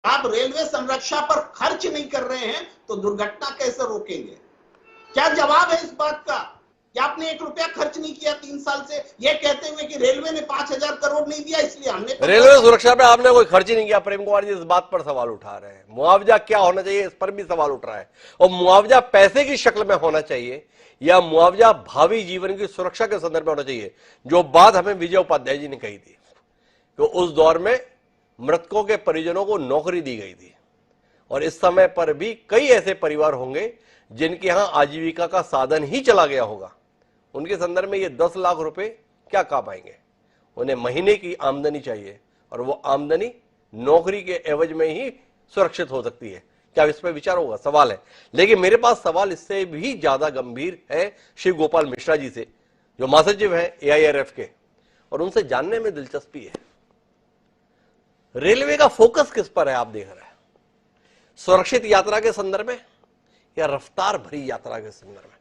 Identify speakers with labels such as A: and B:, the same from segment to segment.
A: आप रेलवे संरक्षा पर खर्च नहीं कर रहे हैं तो दुर्घटना कैसे रोकेंगे? क्या जवाब है इस बात का कि आपने 1 रुपया खर्च नहीं किया 3 साल से, ये कहते हुए कि रेलवे ने 5,000 करोड़ नहीं दिया इसलिए हमने तो
B: रेलवे सुरक्षा पे आपने कोई खर्च ही नहीं किया। प्रेम कुमार जी इस बात पर सवाल उठा रहे हैं। मुआवजा क्या होना चाहिए इस पर भी सवाल उठ रहा है, और मुआवजा पैसे की शक्ल में होना चाहिए या मुआवजा भावी जीवन की सुरक्षा के संदर्भ में होना चाहिए, जो बात हमें विजय उपाध्याय जी ने कही थी कि उस दौर में मृतकों के परिजनों को नौकरी दी गई थी और इस समय पर भी कई ऐसे परिवार होंगे जिनके यहां आजीविका का साधन ही चला गया होगा। उनके संदर्भ में ये 10 लाख रुपए क्या काम आएंगे? उन्हें महीने की आमदनी चाहिए और वो आमदनी नौकरी के एवज में ही सुरक्षित हो सकती है। क्या इस पर विचार होगा? सवाल है। लेकिन मेरे पास सवाल इससे भी ज्यादा गंभीर है शिव गोपाल मिश्रा जी से, जो महासचिव है AIRF के, और उनसे जानने में दिलचस्पी है रेलवे का फोकस किस पर है। आप देख रहे हैं सुरक्षित यात्रा के संदर्भ में या रफ्तार भरी यात्रा के संदर्भ में?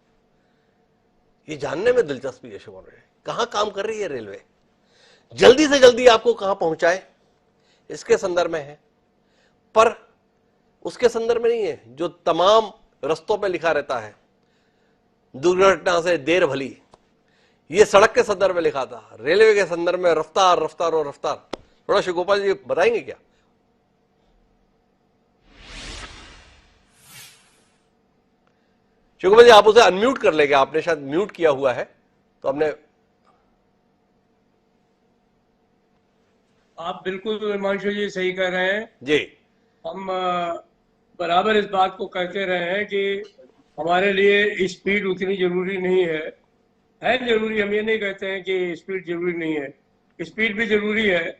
B: ये जानने में दिलचस्पी है। शिव, कहां काम कर रही है रेलवे, जल्दी से जल्दी आपको कहां पहुंचाए, इसके संदर्भ में है, पर उसके संदर्भ में नहीं है जो तमाम रस्तों पे लिखा रहता है दुर्घटना से देर भली। ये सड़क के संदर्भ में लिखा था, रेलवे के संदर्भ में रफ्तार रफ्तार और रफ्तार। थोड़ा शिव गोपाल जी बताएंगे क्या? शिव गोपाल जी आप उसे अनम्यूट कर लेंगे, आपने शायद म्यूट किया हुआ है तो हमने।
C: आप बिल्कुल हिमांशु जी सही कह रहे हैं
B: जी।
C: हम बराबर इस बात को कहते रहे हैं कि हमारे लिए स्पीड उतनी जरूरी नहीं है जरूरी। हम ये नहीं कहते हैं कि स्पीड जरूरी नहीं है, स्पीड भी जरूरी है।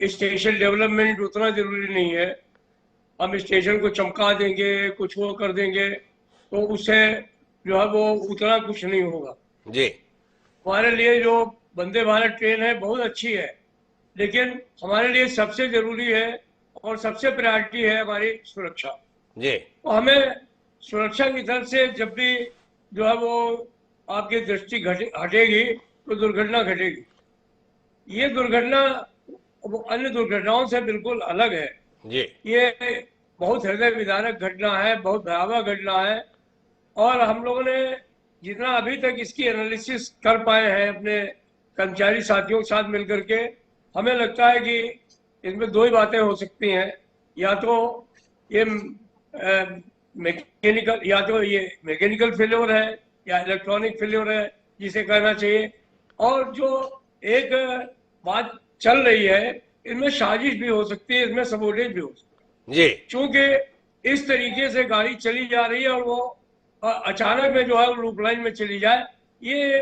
C: स्टेशन डेवलपमेंट उतना जरूरी नहीं है। हम स्टेशन को चमका देंगे, कुछ वो कर देंगे तो उससे जो है वो उतना कुछ नहीं होगा
B: जी।
C: हमारे लिए जो वंदे भारत ट्रेन है बहुत अच्छी है, लेकिन हमारे लिए सबसे जरूरी है और सबसे प्रायोरिटी है हमारी सुरक्षा
B: जी।
C: तो हमें सुरक्षा की तरफ से जब भी जो है वो आपकी दृष्टि हटेगी तो दुर्घटना घटेगी। ये दुर्घटना वो अन्य दुर्घटनाओं से बिल्कुल अलग है
B: जी।
C: ये बहुत हृदय विदारक घटना है, बहुत भयावह घटना है। और हम लोगों ने जितना अभी तक इसकी एनालिसिस कर पाए हैं अपने कर्मचारी साथियों के साथ मिलकर के, हमें लगता है कि इसमें 2 ही बातें हो सकती हैं। या तो ये मैकेनिकल फेल्योर है या इलेक्ट्रॉनिक फेल्योर है जिसे कहना चाहिए। और जो एक बात चल रही है इसमें साजिश भी हो सकती है, इसमें सबोटेज भी हो सकती है
B: जी।
C: क्योंकि इस तरीके से गाड़ी चली जा रही है और वो अचानक में जो है लूप लाइन में चली जाए, ये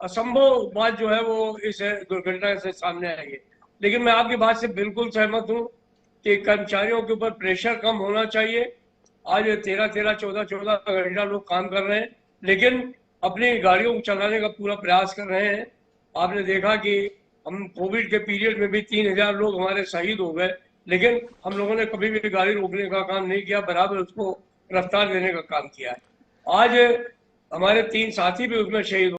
C: असंभव बात जो है वो इस दुर्घटना से सामने आई है। लेकिन मैं आपकी बात से बिल्कुल सहमत हूँ कि कर्मचारियों के ऊपर प्रेशर कम होना चाहिए। आज 13-13, 14-14 घंटा लोग काम कर रहे हैं लेकिन अपनी गाड़ियों को चलाने का पूरा प्रयास कर रहे हैं। आपने देखा कि हम कोविड के पीरियड में भी 3,000 लोग हमारे शहीद हो गए, लेकिन हम लोगों ने कभी भी गाड़ी रोकने का काम नहीं किया, बराबर उसको रफ्तार देने का काम किया है। आज हमारे 3 साथी भी उसमें शहीद